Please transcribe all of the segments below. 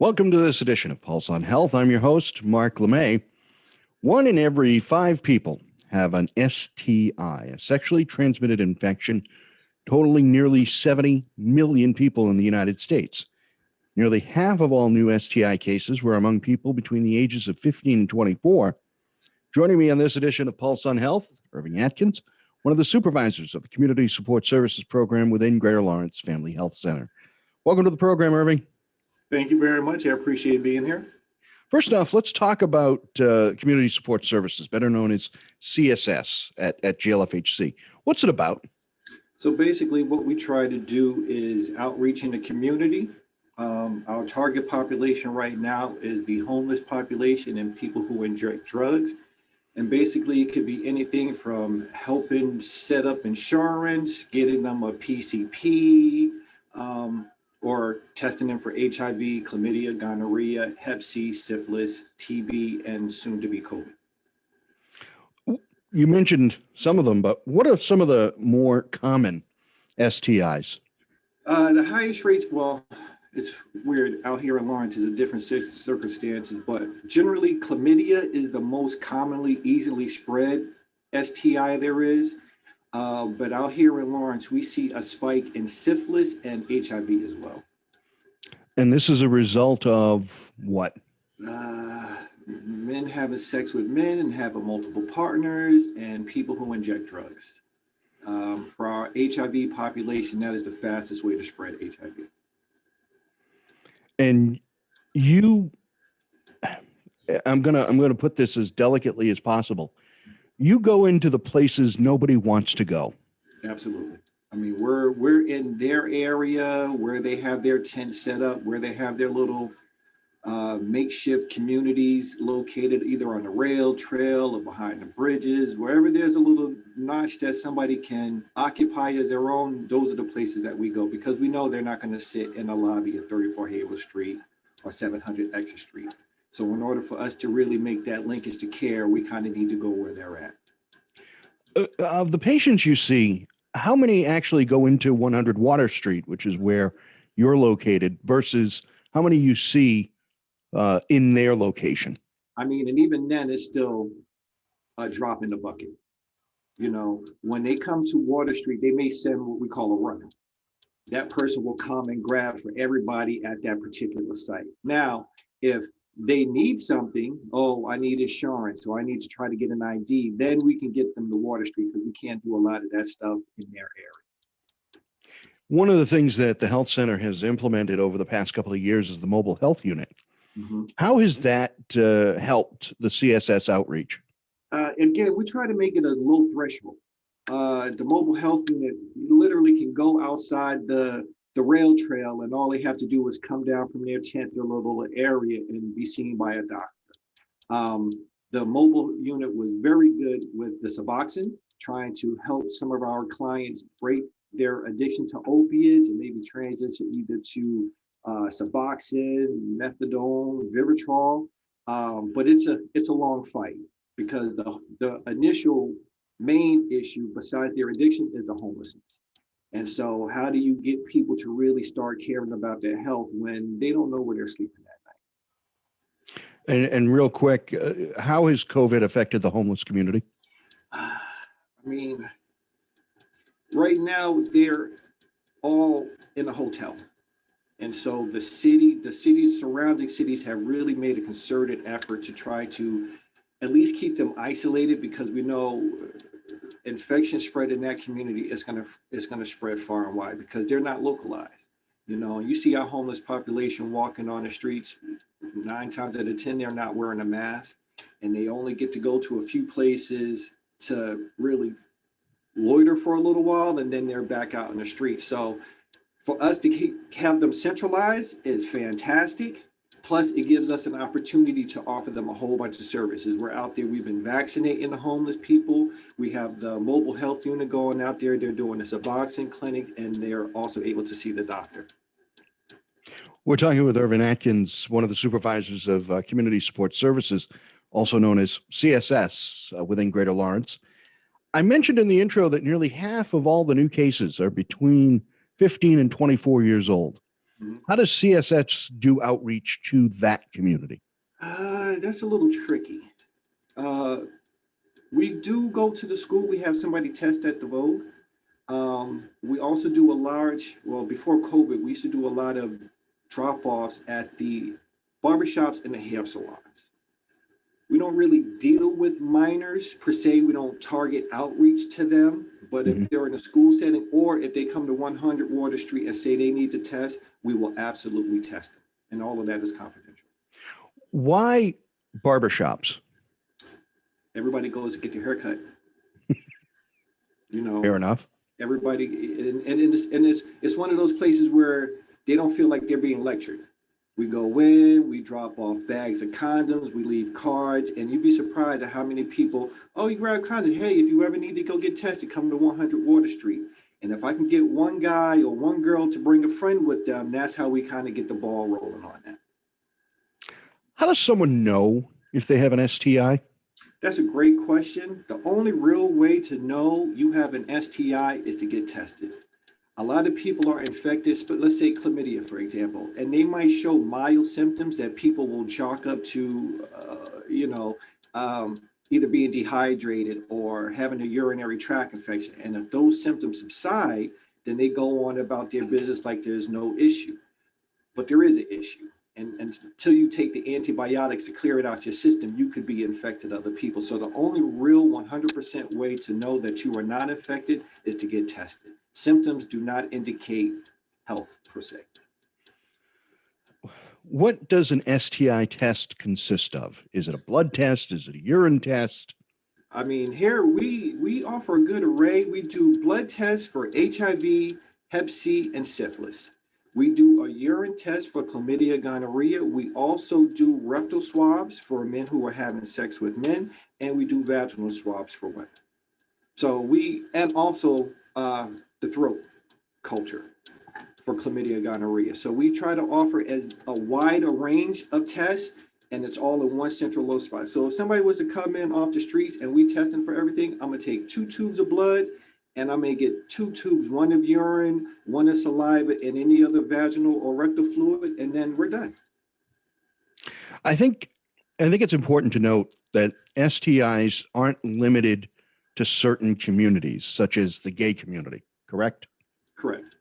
Welcome to this edition of Pulse on Health. I'm your host, Mark LeMay. 1 in every 5 people have an STI, a sexually transmitted infection, totaling nearly 70 million people in the United States. Nearly half of all new STI cases were among people between the ages of 15 and 24. Joining me on this edition of Pulse on Health, Irving Atkins, one of the supervisors of the Community Support Services program within Greater Lawrence Family Health Center. Welcome to the program, Irving. Thank you very much. I appreciate being here. First off, let's talk about Community Support Services, better known as CSS at GLFHC. What's it about? So basically what we try to do is outreach in the community. Our target population right now is the homeless population and people who inject drugs. And basically it could be anything from helping set up insurance, getting them a PCP, or testing them for HIV, chlamydia, gonorrhea, Hep C, syphilis, TB, and soon to be COVID. You mentioned some of them, but what are some of the more common STIs? The highest rates, well, it's weird out here in Lawrence is a different circumstances, but generally chlamydia is the most commonly easily spread STI there is. But out here in Lawrence, we see a spike in syphilis and HIV as well. And this is a result of what? Men having sex with men and having multiple partners and people who inject drugs. For our HIV population, that is the fastest way to spread HIV. And I'm gonna put this as delicately as possible. You go into the places nobody wants to go. Absolutely. I mean, we're in their area where they have their tent set up, where they have their little makeshift communities located either on the rail trail or behind the bridges, wherever there's a little notch that somebody can occupy as their own. Those are the places that we go because we know they're not going to sit in the lobby of 34 Hayward Street or 700 Extra Street. So in order for us to really make that linkage to care, we kind of need to go where they're at. Of the patients you see, how many actually go into 100 Water Street, which is where you're located, versus how many you see in their location? I mean, and even then it's still a drop in the bucket. You know, when they come to Water Street, they may send what we call a runner. That person will come and grab for everybody at that particular site. Now, if they need something, oh, I need insurance, or I need to try to get an ID, then we can get them to Water Street because we can't do a lot of that stuff in their area. One of the things that the health center has implemented over the past couple of years is the mobile health unit. Mm-hmm. How has that helped the CSS outreach? Again, we try to make it a low threshold. The mobile health unit literally can go outside the rail trail and all they have to do is come down from their tent to a little area and be seen by a doctor. The mobile unit was very good with the Suboxone, trying to help some of our clients break their addiction to opiates and maybe transition either to Suboxone, methadone, Vivitrol. But it's a long fight because the initial main issue besides their addiction is the homelessness. And so how do you get people to really start caring about their health when they don't know where they're sleeping at night? And real quick, how has COVID affected the homeless community? I mean, right now they're all in a hotel. And so the cities, surrounding cities have really made a concerted effort to try to at least keep them isolated because we know infection spread in that community is going to spread far and wide because they're not localized. You know, you see our homeless population walking on the streets, 9 times out of 10, they're not wearing a mask and they only get to go to a few places to really loiter for a little while and then they're back out in the streets. So for us to have them centralized is fantastic. Plus, it gives us an opportunity to offer them a whole bunch of services. We're out there, we've been vaccinating the homeless people. We have the mobile health unit going out there. They're doing a Suboxone clinic, and they're also able to see the doctor. We're talking with Irving Atkins, one of the supervisors of Community Support Services, also known as CSS within Greater Lawrence. I mentioned in the intro that nearly half of all the new cases are between 15 and 24 years old. Mhm. How does CSS do outreach to that community? That's a little tricky. Uh, we do go to the school. We have somebody test at the Vogue. We also do a well, before COVID, we used to do a lot of drop-offs at the barbershops and the hair salons. We don't really deal with minors per se. We don't target outreach to them. But Mhm. if they're in a school setting or if they come to 100 Water Street and say they need to test, we will absolutely test them. And all of that is confidential. Why barbershops? Everybody goes to get their haircut. You Fair know, enough. everybody, it's one of those places where they don't feel like they're being lectured. We go in, we drop off bags of condoms, we leave cards, and you'd be surprised at how many people, oh, you grab condoms. Hey, if you ever need to go get tested, come to 100 Water Street. And if I can get one guy or one girl to bring a friend with them, that's how we kind of get the ball rolling on that. How does someone know if they have an STI? That's a great question. The only real way to know you have an STI is to get tested. A lot of people are infected, but let's say chlamydia, for example, and they might show mild symptoms that people will chalk up to, either being dehydrated or having a urinary tract infection. And if those symptoms subside, then they go on about their business like there's no issue. But there is an issue. And until you take the antibiotics to clear it out your system, you could be infected other people. So the only real 100% way to know that you are not infected is to get tested. Symptoms do not indicate health per se. What does an STI test consist of? Is it a blood test? Is it a urine test? I mean, here we offer a good array. We do blood tests for HIV, Hep C, and syphilis. We do a urine test for chlamydia, gonorrhea. We also do rectal swabs for men who are having sex with men, and we do vaginal swabs for women. And also the throat culture for chlamydia, gonorrhea. So we try to offer as a wide a range of tests, and it's all in one central low spot. So if somebody was to come in off the streets and we testing for everything, I'm gonna take 2 tubes of blood and I may get 2 tubes, one of urine, one of saliva, and any other vaginal or rectal fluid, and then we're done. I think it's important to note that STIs aren't limited to certain communities, such as the gay community, correct? Correct.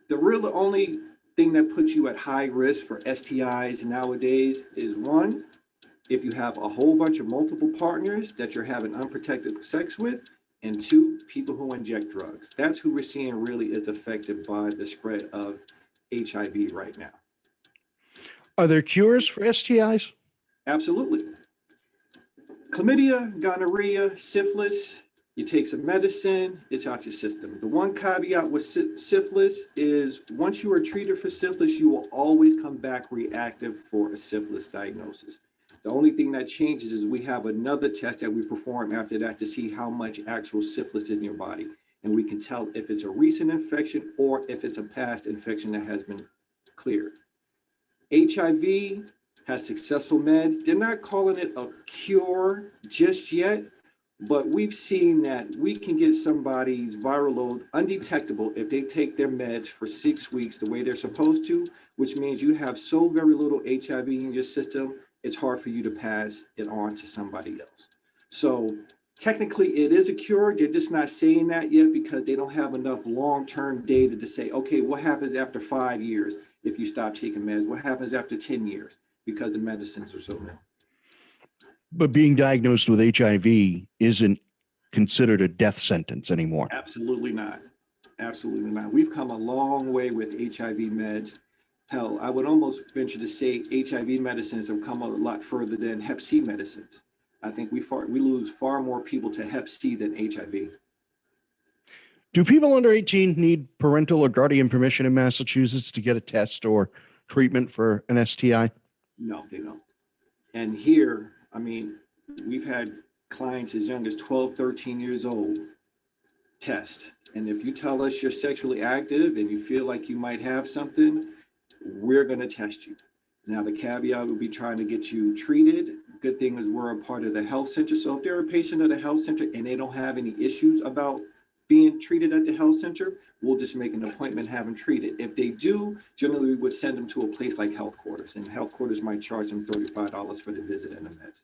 The only thing that puts you at high risk for STIs nowadays is one, if you have a whole bunch of multiple partners that you're having unprotected sex with, and two, people who inject drugs. That's who we're seeing really is affected by the spread of HIV right now. Are there cures for STIs? Absolutely. Chlamydia, gonorrhea, syphilis, you take some medicine, it's out your system. The one caveat with syphilis is once you are treated for syphilis, you will always come back reactive for a syphilis diagnosis. The only thing that changes is we have another test that we perform after that to see how much actual syphilis is in your body. And we can tell if it's a recent infection or if it's a past infection that has been cleared. HIV has successful meds. They're not calling it a cure just yet, but we've seen that we can get somebody's viral load undetectable if they take their meds for 6 weeks the way they're supposed to, which means you have so very little HIV in your system, it's hard for you to pass it on to somebody else. So technically it is a cure. They're just not saying that yet because they don't have enough long-term data to say, okay, what happens after 5 years if you stop taking meds? What happens after 10 years? Because the medicines are so new. But being diagnosed with HIV isn't considered a death sentence anymore. Absolutely not. Absolutely not. We've come a long way with HIV meds. Hell, I would almost venture to say HIV medicines have come a lot further than Hep C medicines. I think we lose far more people to Hep C than HIV. Do people under 18 need parental or guardian permission in Massachusetts to get a test or treatment for an STI? No, they don't. And here, I mean, we've had clients as young as 12, 13 years old test. And if you tell us you're sexually active and you feel like you might have something, we're going to test you. Now, the caveat would be trying to get you treated. Good thing is we're a part of the health center. So if they're a patient at a health center and they don't have any issues about being treated at the health center, we'll just make an appointment, have them treated. If they do, generally we would send them to a place like health quarters, and health quarters might charge them $35 for the visit and the meds.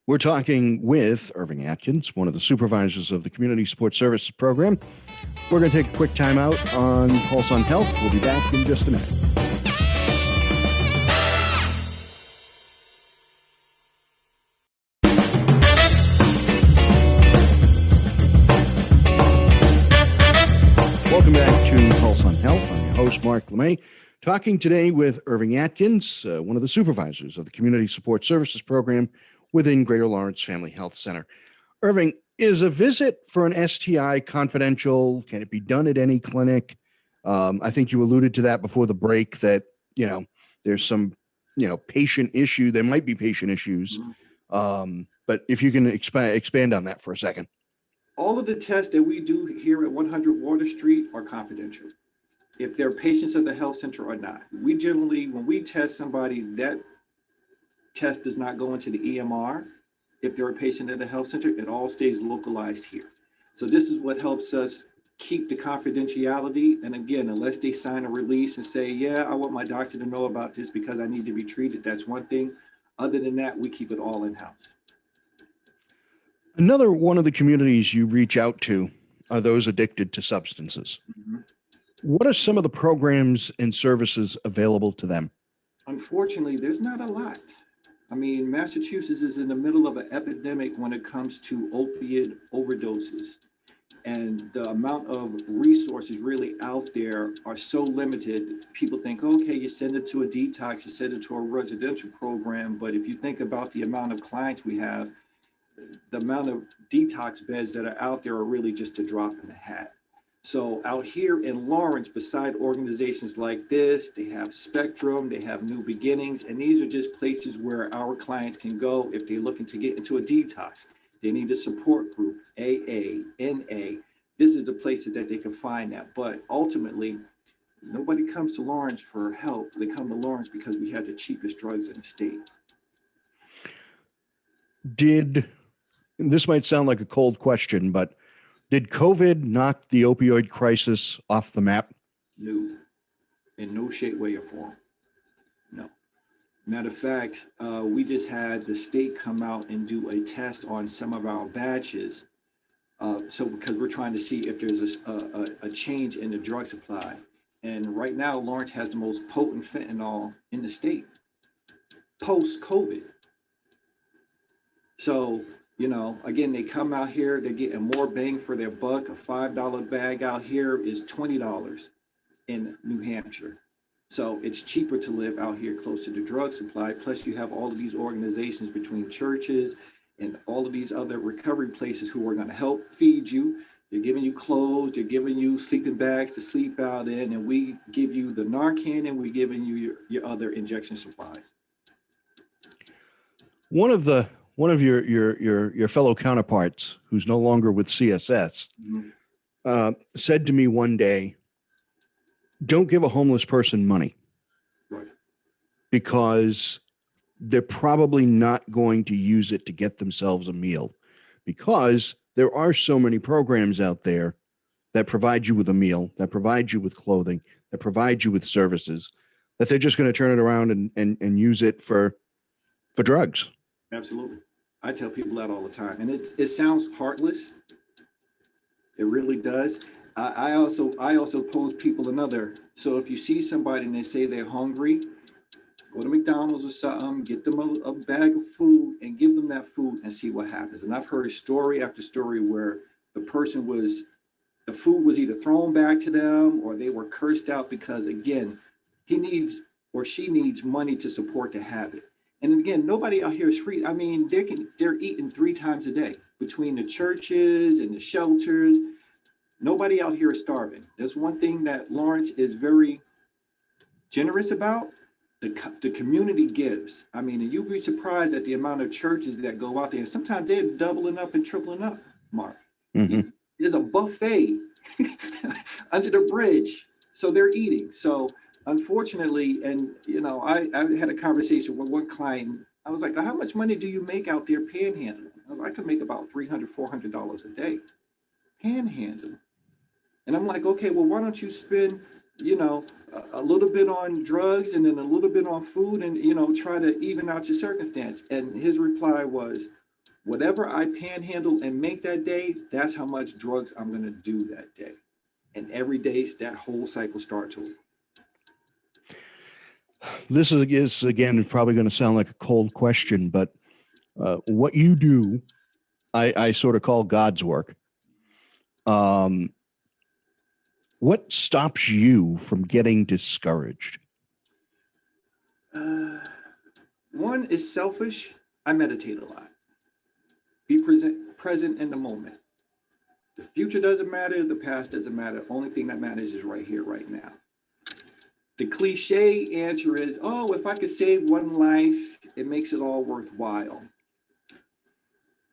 We're talking with Irving Atkins, one of the supervisors of the Community Support Services program. We're going to take a quick time out on Pulse on Health. We'll be back in just a minute. Welcome back to Pulse on Health. I'm your host, Mark LeMay, talking today with Irving Atkins, one of the supervisors of the Community Support Services program within Greater Lawrence Family Health Center. Irving, is a visit for an STI confidential? Can it be done at any clinic? I think you alluded to that before the break that, there's some, patient issue. There might be patient issues. But if you can expand on that for a second. All of the tests that we do here at 100 Water Street are confidential. If they're patients at the health center or not. We generally, when we test somebody, that test does not go into the EMR. If they're a patient at a health center, it all stays localized here. So this is what helps us keep the confidentiality. And again, unless they sign a release and say, yeah, I want my doctor to know about this because I need to be treated, that's one thing. Other than that, we keep it all in-house. Another one of the communities you reach out to are those addicted to substances. What are some of the programs and services available to them? Unfortunately, there's not a lot. I mean, Massachusetts is in the middle of an epidemic when it comes to opiate overdoses. And the amount of resources really out there are so limited. People think, okay, you send it to a detox, you send it to a residential program. But if you think about the amount of clients we have, the amount of detox beds that are out there are really just a drop in the hat. So out here in Lawrence, beside organizations like this, they have Spectrum, they have New Beginnings, and these are just places where our clients can go if they're looking to get into a detox. They need a support group, AA, NA. This is the places that they can find that. But ultimately, nobody comes to Lawrence for help. They come to Lawrence because we have the cheapest drugs in the state. This might sound like a cold question, but did COVID knock the opioid crisis off the map? No, in no shape, way, or form. No. Matter of fact, we just had the state come out and do a test on some of our batches. Because we're trying to see if there's a change in the drug supply. And right now, Lawrence has the most potent fentanyl in the state, post-COVID. So, again, they come out here, they're getting more bang for their buck. A $5 bag out here is $20 in New Hampshire. So it's cheaper to live out here close to the drug supply. Plus you have all of these organizations between churches and all of these other recovery places who are going to help feed you. They're giving you clothes, they're giving you sleeping bags to sleep out in, and we give you the Narcan and we're giving you your other injection supplies. One of your fellow counterparts, who's no longer with CSS, said to me one day, "Don't give a homeless person money, right? Because they're probably not going to use it to get themselves a meal, because there are so many programs out there that provide you with a meal, that provide you with clothing, that provide you with services, that they're just going to turn it around and use it for drugs." Absolutely. I tell people that all the time. And it sounds heartless. It really does. I also pose people another. So if you see somebody and they say they're hungry, go to McDonald's or something, get them a bag of food and give them that food and see what happens. And I've heard story after story where the food was either thrown back to them or they were cursed out because, again, he needs or she needs money to support the habit. And again, nobody out here is free. I mean, they're eating 3 times a day between the churches and the shelters. Nobody out here is starving. There's one thing that Lawrence is very generous about. The community gives. I mean, and you'll be surprised at the amount of churches that go out there. And sometimes they're doubling up and tripling up, Mark. Mm-hmm. There's a buffet under the bridge. So they're eating. So unfortunately, and I had a conversation with one client. I was like, how much money do you make out there panhandling? I was like, I could make about $300, $400 a day. panhandle. And I'm like, okay, well, why don't you spend, you know, a little bit on drugs and then a little bit on food and, you know, try to even out your circumstance. And his reply was, whatever I panhandle and make that day, that's how much drugs I'm going to do that day. And every day that whole cycle starts over. This is again, probably going to sound like a cold question, but what you do, I sort of call God's work. What stops you from getting discouraged? One is selfish. I meditate a lot. Be present in the moment. The future doesn't matter. The past doesn't matter. Only thing that matters is right here, right now. The cliche answer is, oh, if I could save one life, it makes it all worthwhile.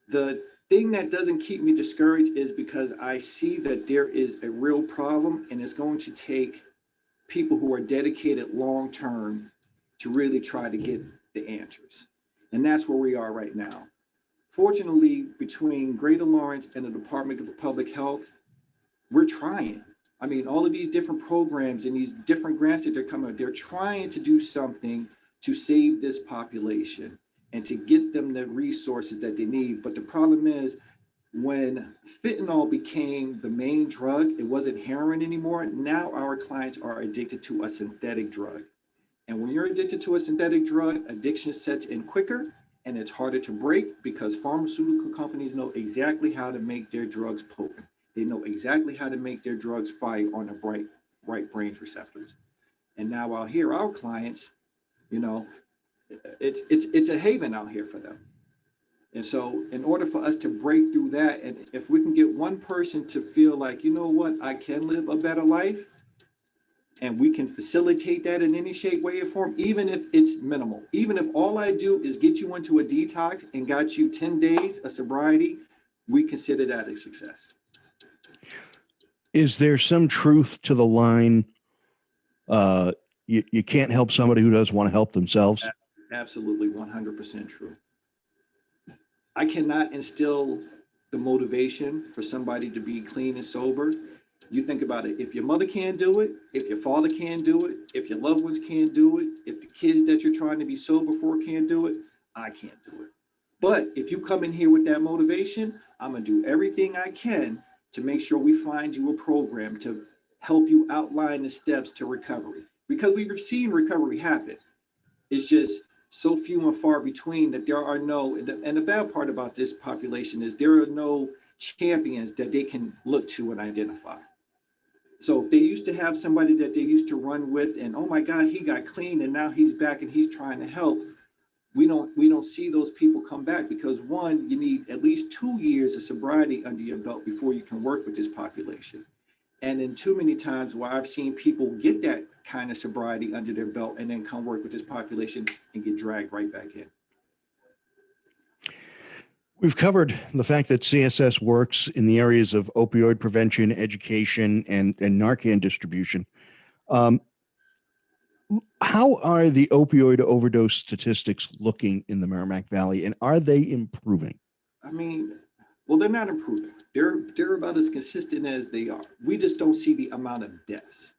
The thing that doesn't keep me discouraged is because I see that there is a real problem, and it's going to take people who are dedicated long term to really try to get the answers. And that's where we are right now. Fortunately, between Greater Lawrence and the Department of Public Health, we're trying. I mean, all of these different programs and these different grants that they're coming, they're trying to do something to save this population and to get them the resources that they need. But the problem is, when fentanyl became the main drug, it wasn't heroin anymore. Now our clients are addicted to a synthetic drug. And when you're addicted to a synthetic drug, addiction sets in quicker and it's harder to break because pharmaceutical companies know exactly how to make their drugs potent. They know exactly how to make their drugs fire on the right brain receptors. And now out here, our clients, you know, it's a haven out here for them. And so in order for us to break through that, and if we can get one person to feel like, you know what, I can live a better life, and we can facilitate that in any shape, way, or form, even if it's minimal, even if all I do is get you into a detox and got you 10 days of sobriety, we consider that a success. Is there some truth to the line, you can't help somebody who doesn't want to help themselves? Absolutely, 100% true. I cannot instill the motivation for somebody to be clean and sober. You think about it, if your mother can't do it, if your father can't do it, if your loved ones can't do it, if the kids that you're trying to be sober for can't do it, I can't do it. But if you come in here with that motivation, I'm gonna do everything I can to make sure we find you a program to help you outline the steps to recovery. Because we've seen recovery happen. It's just so few and far between that there are no, and the bad part about this population is there are no champions that they can look to and identify. So if they used to have somebody that they used to run with and, oh my God, he got clean and now he's back and he's trying to help, we don't see those people come back because one, you need at least 2 years of sobriety under your belt before you can work with this population. And then too many times where I've seen people get that kind of sobriety under their belt and then come work with this population and get dragged right back in. We've covered the fact that CSS works in the areas of opioid prevention, education, and Narcan distribution. How are the opioid overdose statistics looking in the Merrimack Valley, and are they improving? I mean, well, they're not improving. They're about as consistent as they are. We just don't see the amount of deaths.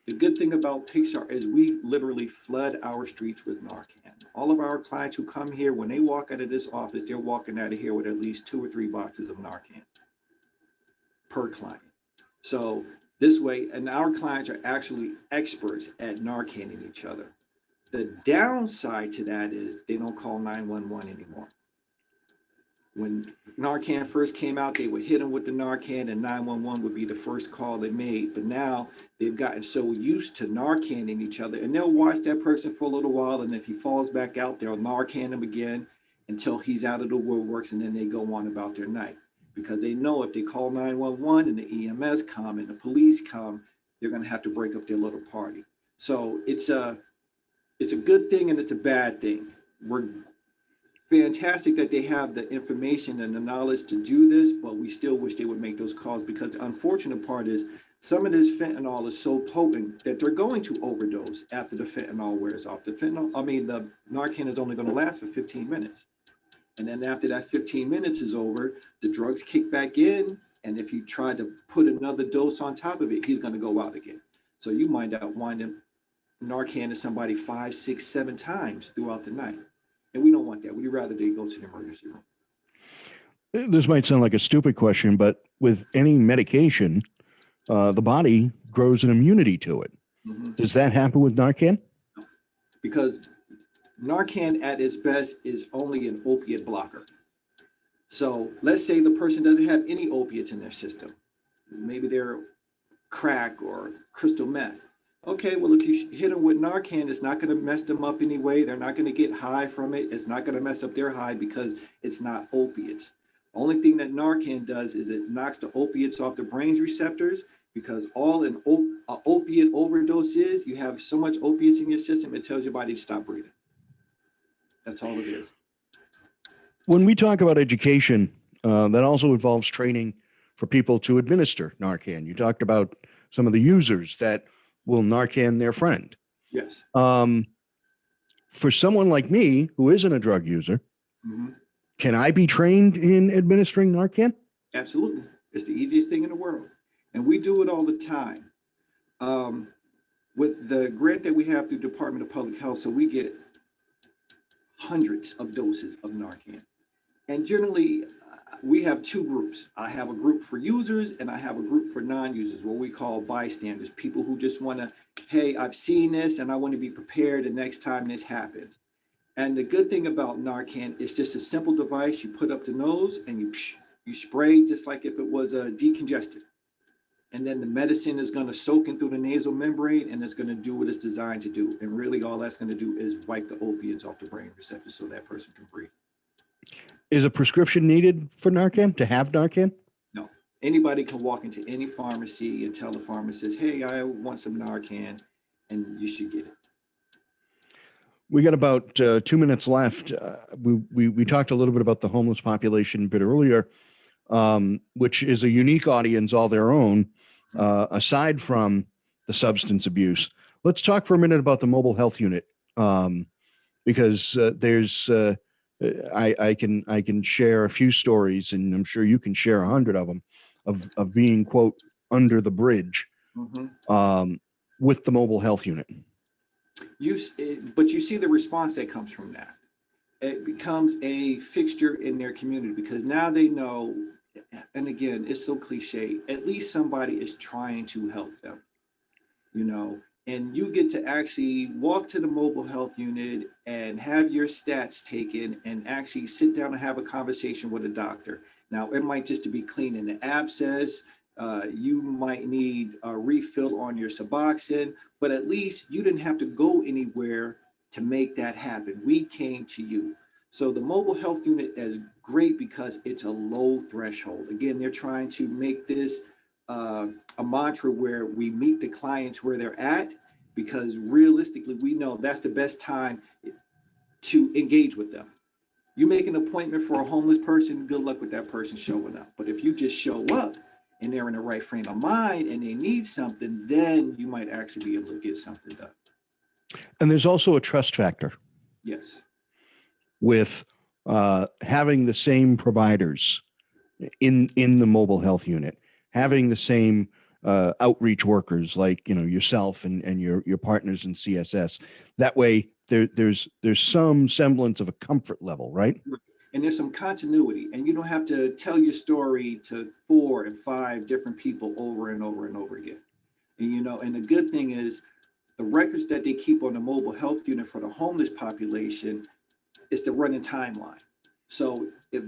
The good thing about Pixar is we literally flood our streets with Narcan. All of our clients who come here, when they walk out of this office, they're walking out of here with at least 2 or 3 boxes of Narcan per client. So this way, and our clients are actually experts at Narcaning each other. The downside to that is they don't call 911 anymore. When Narcan first came out, they would hit them with the Narcan and 911 would be the first call they made. But now they've gotten so used to Narcaning each other and they'll watch that person for a little while. And if he falls back out, they'll Narcan him again until he's out of the woodworks. And then they go on about their night because they know if they call 911 and the EMS come and the police come, they're going to have to break up their little party. So it's a good thing and it's a bad thing. We're fantastic that they have the information and the knowledge to do this, but we still wish they would make those calls because the unfortunate part is some of this fentanyl is so potent that they're going to overdose after the fentanyl wears off. The Narcan is only going to last for 15 minutes. And then after that 15 minutes is over, the drugs kick back in And if you try to put another dose on top of it, he's going to go out again. So you might up winding Narcan to somebody 5, 6, 7 times throughout the night. And we don't want that. We'd rather they go to the emergency room. This might sound like a stupid question, but with any medication, the body grows an immunity to it. Mm-hmm. Does that happen with Narcan? Because Narcan at its best is only an opiate blocker. So let's say the person doesn't have any opiates in their system. Maybe they're crack or crystal meth. Okay, well, if you hit them with Narcan, it's not going to mess them up anyway. They're not going to get high from it. It's not going to mess up their high because it's not opiates. Only thing that Narcan does is it knocks the opiates off the brain's receptors, because all an opiate overdose is, you have so much opiates in your system, it tells your body to stop breathing. That's all it is. When we talk about education, that also involves training for people to administer Narcan. You talked about some of the users that will Narcan their friend. Yes. For someone like me who isn't a drug user, Mm-hmm. can I be trained in administering Narcan? Absolutely. It's the easiest thing in the world. And we do it all the time. With the grant that we have through Department of Public Health, so we get hundreds of doses of Narcan. And generally, we have 2 groups. I have a group for users and I have a group for non-users, what we call bystanders, people who just want to, hey, I've seen this and I want to be prepared the next time this happens. And the good thing about Narcan is just a simple device. You put up the nose and you spray just like if it was a decongestant. And then the medicine is going to soak in through the nasal membrane and it's going to do what it's designed to do. And really all that's going to do is wipe the opiates off the brain receptors so that person can breathe. Is a prescription needed for Narcan, to have Narcan? No. Anybody can walk into any pharmacy and tell the pharmacist, hey, I want some Narcan, and you should get it. We got about 2 minutes left. We talked a little bit about the homeless population a bit earlier, which is a unique audience all their own, aside from the substance abuse. Let's talk for a minute about the mobile health unit, because there's I can share a few stories, and I'm sure you can share 100 of them, of being, quote, under the bridge, Mm-hmm. with the mobile health unit. But you see the response that comes from that. It becomes a fixture in their community because now they know, and again, it's so cliche, at least somebody is trying to help them, you know, and you get to actually walk to the mobile health unit and have your stats taken and actually sit down and have a conversation with a doctor. Now, it might just to be cleaning the abscess. You might need a refill on your Suboxone, but at least you didn't have to go anywhere to make that happen. We came to you. So the mobile health unit is great because it's a low threshold. Again, they're trying to make this a mantra where we meet the clients where they're at, because realistically, we know that's the best time to engage with them. You make an appointment for a homeless person, good luck with that person showing up. But if you just show up and they're in the right frame of mind and they need something, then you might actually be able to get something done. And there's also a trust factor. Yes. With having the same providers in the mobile health unit, having the same outreach workers like, you know, yourself and your partners in CSS. That way there's some semblance of a comfort level, right? And there's some continuity, and you don't have to tell your story to 4 and 5 different people over and over and over again. And, you know, and the good thing is the records that they keep on the mobile health unit for the homeless population is the running timeline. So if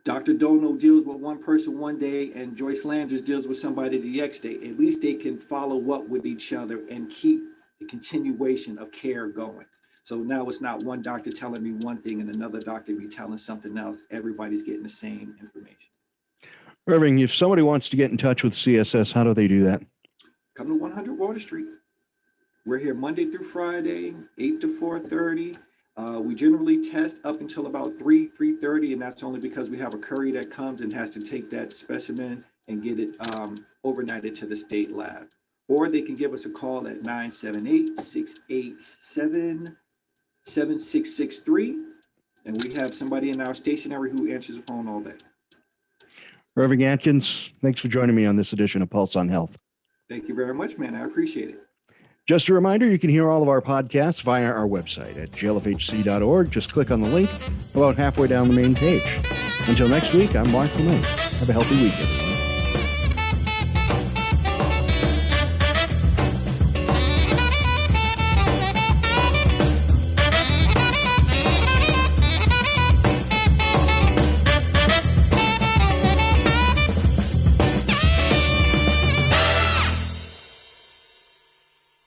Dr. Dono deals with one person one day and Joyce Landers deals with somebody the next day, at least they can follow up with each other and keep the continuation of care going. So now it's not one doctor telling me one thing and another doctor be telling something else. Everybody's getting the same information. Irving, if somebody wants to get in touch with CSS, how do they do that? Come to 100 Water Street. We're here Monday through Friday, 8 to 4:30. We generally test up until about 3:30, and that's only because we have a courier that comes and has to take that specimen and get it overnighted to the state lab. Or they can give us a call at 978-687-7663, and we have somebody in our stationery who answers the phone all day. Irving Atkins, thanks for joining me on this edition of Pulse on Health. Thank you very much, man. I appreciate it. Just a reminder, you can hear all of our podcasts via our website at glfhc.org. Just click on the link about halfway down the main page. Until next week, I'm Mark LeMay. Have a healthy week, everyone.